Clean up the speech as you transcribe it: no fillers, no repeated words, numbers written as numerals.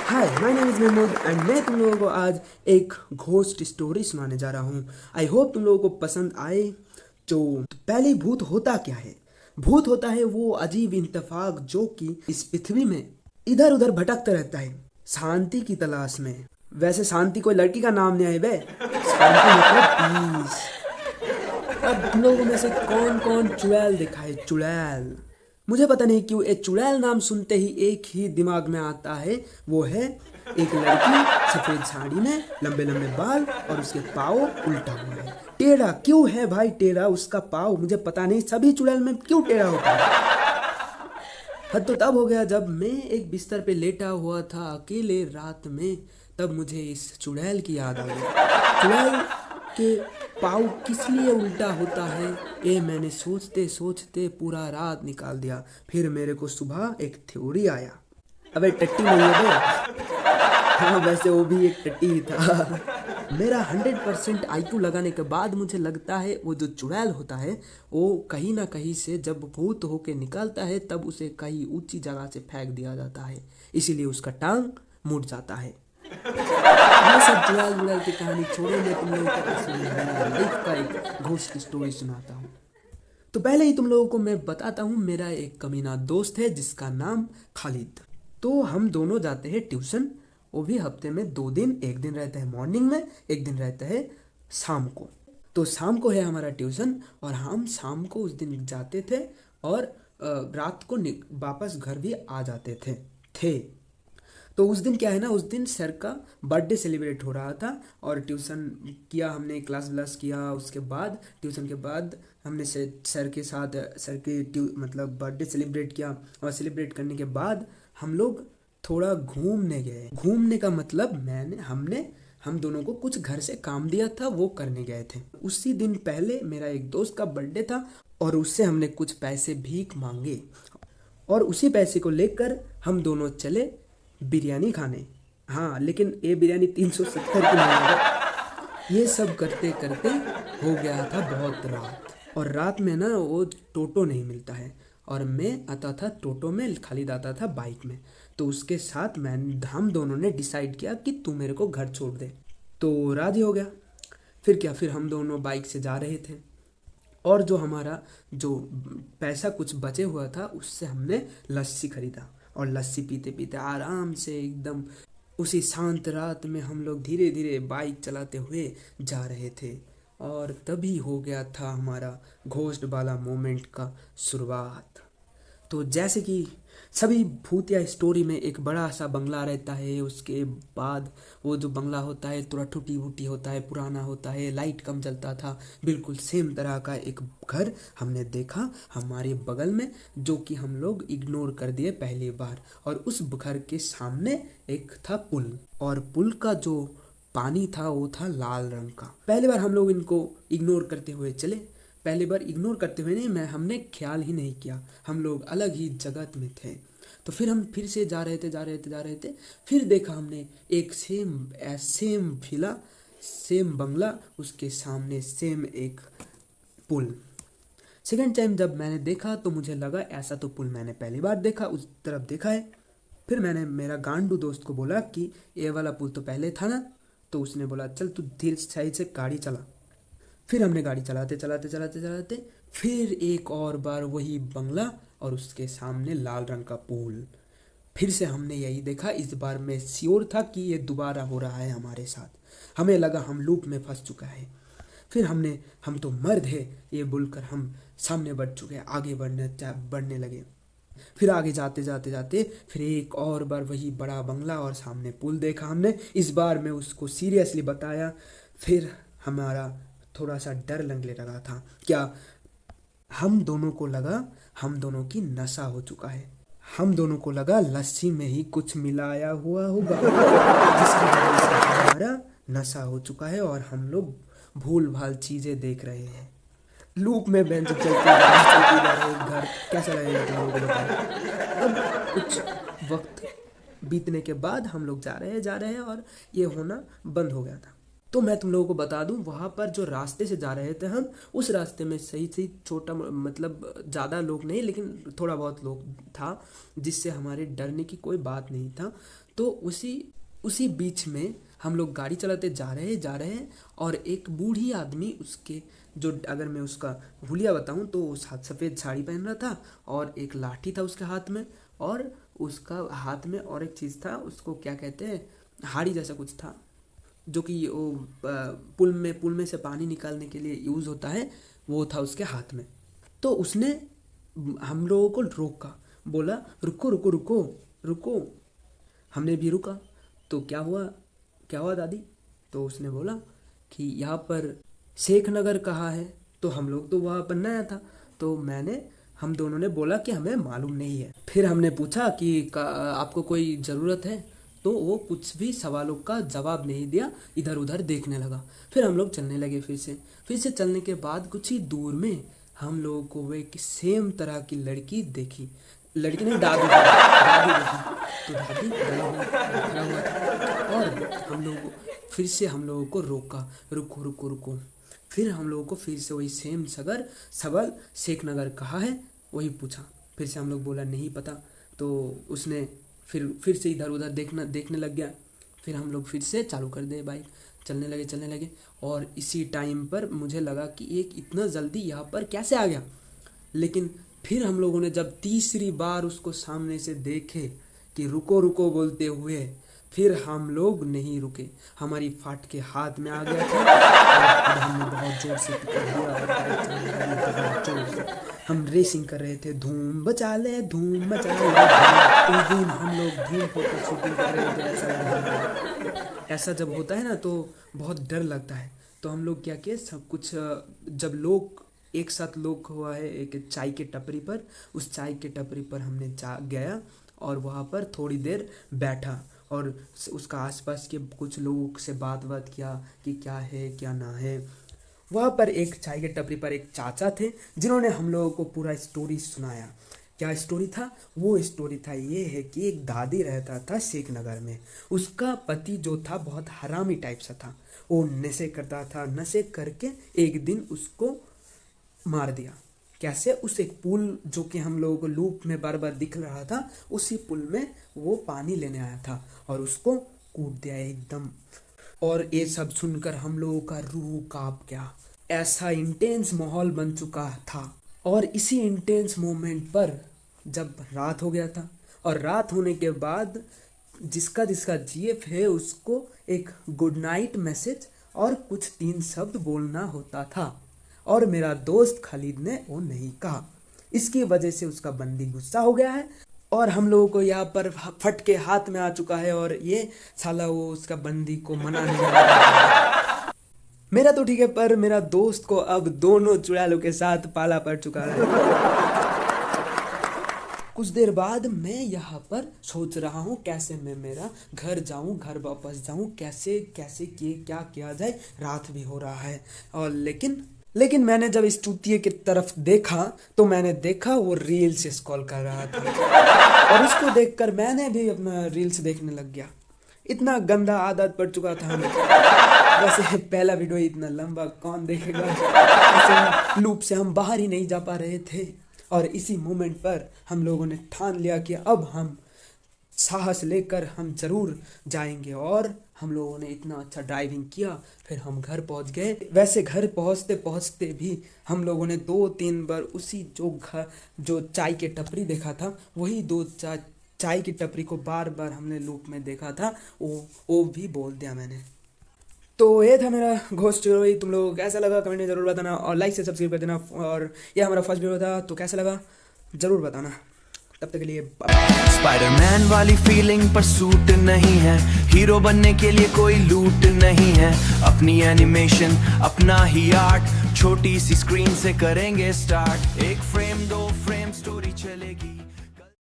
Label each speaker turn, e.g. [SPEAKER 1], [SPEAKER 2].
[SPEAKER 1] Hi my name is Mahmood and मैं तुम लोगों को आज एक घोस्ट स्टोरी सुनाने जा रहा हूँ। आई होप तुम लोगों को पसंद आए। तो पहले भूत होता क्या है? भूत होता है वो अजीब इंतफाक जो कि इस पृथ्वी में इधर उधर भटकता रहता है शांति की तलाश में। वैसे शांति कोई लड़की का नाम नहीं है बे, शांति मतलब पीस। अब तुम लोगों में से कौन कौन चुड़ैल देखा है? चुड़ैल, मुझे पता नहीं क्यों ये चुड़ैल नाम सुनते ही एक ही दिमाग में आता है, वो है एक लड़की सफेद साड़ी में, लंबे लंबे बाल और उसके पाँव उल्टा हुआ है। टेढ़ा क्यों है भाई? टेढ़ा उसका पाँव, मुझे पता नहीं सभी चुड़ैल में क्यों टेढ़ा होता है। हद तो तब हो गया जब मैं एक बिस्तर पे लेटा हुआ था अकेले रात में, तब मुझे इस चुड़ैल की याद आ गई। चुड़ैल के पाँव किस लिए उल्टा होता है ये मैंने सोचते सोचते पूरा रात निकाल दिया। फिर मेरे को सुबह एक थ्योरी आया। अबे टट्टी नहीं है बे। हाँ वैसे वो भी एक टट्टी ही था। मेरा 100% IQ लगाने के बाद मुझे लगता है वो जो चुड़ैल होता है वो कहीं ना कहीं से जब भूत होके निकलता है तब उसे कहीं ऊंची जगह से फेंक दिया जाता है, इसीलिए उसका टांग मुड़ जाता है। ये सब चुड़ैल उड़ैल की कहानी छोड़ो, मैं तुम लोगों को असली लाइफ का एक घोस्ट स्टोरी सुनाता हूँ। तो पहले ही तुम लोगों को मैं बताता हूँ, मेरा एक कमीना दोस्त है जिसका नाम खालिद। तो हम दोनों जाते हैं ट्यूशन, वो भी हफ्ते में 2 दिन, एक दिन रहता है मॉर्निंग में, एक दिन रहता है शाम को। तो शाम को है हमारा ट्यूशन और हम शाम को उस दिन जाते थे और रात को वापस घर भी आ जाते थे। तो उस दिन क्या है ना, उस दिन सर का बर्थडे सेलिब्रेट हो रहा था और ट्यूशन किया हमने, क्लास व्लास किया। उसके बाद ट्यूशन के बाद हमने सर के साथ सर के मतलब बर्थडे सेलिब्रेट किया और सेलिब्रेट करने के बाद हम लोग थोड़ा घूमने गए। घूमने का मतलब हम दोनों को कुछ घर से काम दिया था, वो करने गए थे। उसी दिन पहले मेरा एक दोस्त का बर्थडे था और उससे हमने कुछ पैसे भीख मांगे और उसी पैसे को लेकर हम दोनों चले बिरयानी खाने। हाँ लेकिन ये बिरयानी 370 की नहीं है। ये सब करते करते हो गया था बहुत रात, और रात में ना वो टोटो नहीं मिलता है और मैं आता था टोटो में, खालिद आता था बाइक में। तो उसके साथ हम दोनों ने डिसाइड किया कि तू मेरे को घर छोड़ दे, तो राजी हो गया। फिर क्या, फिर हम दोनों बाइक से जा रहे थे और जो हमारा जो पैसा कुछ बचे हुआ था उससे हमने लस्सी खरीदा और लस्सी पीते पीते आराम से एकदम उसी शांत रात में हम लोग धीरे धीरे बाइक चलाते हुए जा रहे थे। और तभी हो गया था हमारा घोस्ट वाला मोमेंट का शुरुआत। तो जैसे कि सभी भूतिया स्टोरी में एक बड़ा सा बंगला रहता है, उसके बाद वो जो बंगला होता है थोड़ा टूटी फूटी होता है, पुराना होता है, लाइट कम जलता था। बिल्कुल सेम तरह का एक घर हमने देखा हमारे बगल में, जो कि हम लोग इग्नोर कर दिए पहली बार। और उस घर के सामने एक था पुल, और पुल का जो पानी था वो था लाल रंग का। पहली बार हम लोग इनको इग्नोर करते हुए चले। पहली बार इग्नोर करते हुए नहीं, हमने ख्याल ही नहीं किया, हम लोग अलग ही जगत में थे। तो फिर हम फिर से जा रहे थे। फिर देखा हमने एक सेम विला, सेम बंगला, उसके सामने सेम एक पुल। सेकंड टाइम जब मैंने देखा तो मुझे लगा ऐसा तो पुल मैंने पहली बार देखा, उस तरफ देखा है। फिर मैंने मेरा गांडू दोस्त को बोला कि ये वाला पुल तो पहले था ना, तो उसने बोला चल तू धीरे साइड से गाड़ी चला। फिर हमने गाड़ी चलाते फिर एक और बार वही बंगला और उसके सामने लाल रंग का पुल। फिर से हमने यही देखा। इस बार मैं श्योर था कि ये दोबारा हो रहा है हमारे साथ। हमें लगा हम लूप में फंस चुका है। फिर हम तो मर्द है ये बोलकर हम सामने बढ़ चुके, आगे बढ़ने लगे। फिर आगे जाते फिर एक और बार वही बड़ा बंगला और सामने पुल देखा हमने। इस बार मैं उसको सीरियसली बताया। फिर हमारा थोड़ा सा डर लगने लगा था। क्या हम दोनों को लगा हम दोनों की नशा हो चुका है। हम दोनों को लगा लस्सी में ही कुछ मिलाया हुआ होगा जिसकी वजह से हमारा नशा हो चुका है और हम लोग भूल भाल चीजें देख रहे हैं। लूप में बेंच चलती जा रही है। घर कैसा लगेगा तुम लोगों को बताओ। अब कुछ वक्त बीतने के बाद हम लोग जा रहे हैं और ये होना बंद हो गया था। तो मैं तुम लोगों को बता दूं, वहाँ पर जो रास्ते से जा रहे थे हम, उस रास्ते में सही सही छोटा मतलब ज़्यादा लोग नहीं लेकिन थोड़ा बहुत लोग था, जिससे हमारे डरने की कोई बात नहीं था। तो उसी उसी बीच में हम लोग गाड़ी चलाते जा रहे हैं और एक बूढ़ी आदमी उसके, जो अगर मैं उसका हुलिया बताऊं तो उस हाथ सफ़ेद साड़ी पहन रहा था और एक लाठी था उसके हाथ में, और उसका हाथ में और एक चीज़ था, उसको क्या कहते हैं, हाड़ी जैसा कुछ था, जो कि वो पुल में से पानी निकालने के लिए यूज़ होता है, वो था उसके हाथ में। तो उसने हम लोगों को रोका, बोला रुको रुको रुको रुको। हमने भी रुका। तो क्या हुआ दादी? तो उसने बोला कि यहाँ पर शेख नगर कहाँ है। तो हम लोग तो वहाँ पर नया था, तो हम दोनों ने बोला कि हमें मालूम नहीं है। फिर हमने पूछा कि आपको कोई ज़रूरत है? तो वो कुछ भी सवालों का जवाब नहीं दिया, इधर उधर देखने लगा। फिर हम लोग चलने लगे फिर से चलने के बाद कुछ ही दूर में हम लोगों को वो एक सेम तरह की लड़की देखी, लड़की नहीं दादी देखी। तो दादी खड़ा हुआ था और हम लोगों को रोका, रुको रुको रुको। फिर हम लोगों को फिर से वही सेम सवाल, शेख नगर कहाँ है, वही पूछा। फिर से हम लोग बोला नहीं पता। तो उसने फिर से इधर उधर देखने लग गया। फिर हम लोग फिर से चालू कर दे बाइक, चलने लगे। और इसी टाइम पर मुझे लगा कि एक इतना जल्दी यहाँ पर कैसे आ गया। लेकिन फिर हम लोगों ने जब तीसरी बार उसको सामने से देखे कि रुको रुको बोलते हुए, फिर हम लोग नहीं रुके। हमारी फाट के हाथ में आ गया था और हमने बहुत जोर से पकड़ दिया और बाइक चलाने लगे बहुत जोर से। हम रेसिंग कर रहे थे, धूम मचा ले उस दिन हम लोग धूम फोटो शूटिंग कर रहे थे। ऐसा जब होता है ना तो बहुत डर लगता है। तो हम लोग क्या किए, सब कुछ जब लोग एक साथ लोग हुआ है एक चाय के टपरी पर, उस चाय के टपरी पर हमने गया और वहाँ पर थोड़ी देर बैठा और उसका आसपास के कुछ लोगों से बात किया कि क्या है क्या ना है। वहाँ पर एक चाय के टपरी पर एक चाचा थे जिन्होंने हम लोगों को पूरा स्टोरी सुनाया। क्या स्टोरी था? वो स्टोरी था ये है कि एक दादी रहता था शेख नगर में। उसका पति जो था बहुत हरामी टाइप सा था, वो नशे करता था। नशे करके एक दिन उसको मार दिया। कैसे? उस एक पुल जो कि हम लोगों को लूप में बार बार दिख रहा था, उसी पुल में वो पानी लेने आया था और उसको कूट दिया एकदम। और ये सब सुनकर हम लोगों का रूह कांप गया। ऐसा इंटेंस माहौल बन चुका था। और इसी इंटेंस मोमेंट पर जब रात हो गया था और रात होने के बाद जिसका जीएफ है उसको एक गुड नाइट मैसेज और कुछ 3 शब्द बोलना होता था, और मेरा दोस्त खालिद ने वो नहीं कहा। इसकी वजह से उसका बंदी गुस्सा हो गया है और हम लोगों को यहाँ पर फट के हाथ में आ चुका है और ये साला वो उसका बंदी को मना नहीं कर रहा। मेरा तो ठीक है, पर मेरा दोस्त को अब दोनों चुड़ैलों के साथ पाला पड़ चुका है। कुछ देर बाद मैं यहाँ पर सोच रहा हूँ कैसे मैं मेरा घर वापस जाऊँ, कैसे क्या किया जाए। रात भी हो रहा है और लेकिन मैंने जब इस चूतिए की तरफ देखा तो मैंने देखा वो रील्स स्क्रॉल कर रहा था और उसको देखकर मैंने भी अपना रील्स देखने लग गया। इतना गंदा आदत पड़ चुका था हमें। वैसे पहला वीडियो इतना लंबा कौन देखेगा, ऐसे लूप से हम बाहर ही नहीं जा पा रहे थे। और इसी मोमेंट पर हम लोगों ने ठान लिया कि अब हम साहस लेकर हम ज़रूर जाएंगे। और हम लोगों ने इतना अच्छा ड्राइविंग किया, फिर हम घर पहुंच गए। वैसे घर पहुंचते भी हम लोगों ने 2-3 बार उसी जो चाय के टपरी देखा था, वही 2 चाय की टपरी को बार बार हमने लूप में देखा था, वो भी बोल दिया मैंने। तो ये था मेरा घोस्ट स्टोरी। तुम लोगों को कैसा लगा कमेंट में ज़रूर बताना और लाइक से सब्सक्राइब कर देना। और ये हमारा फर्स्ट वीडियो था, तो कैसा लगा ज़रूर बताना। तब तक के लिए
[SPEAKER 2] स्पाइडरमैन वाली फीलिंग पर सूट नहीं है, हीरो बनने के लिए कोई लूट नहीं है। अपनी एनिमेशन अपना ही आर्ट, छोटी सी स्क्रीन से करेंगे स्टार्ट। 1 फ्रेम 2 फ्रेम स्टोरी चलेगी।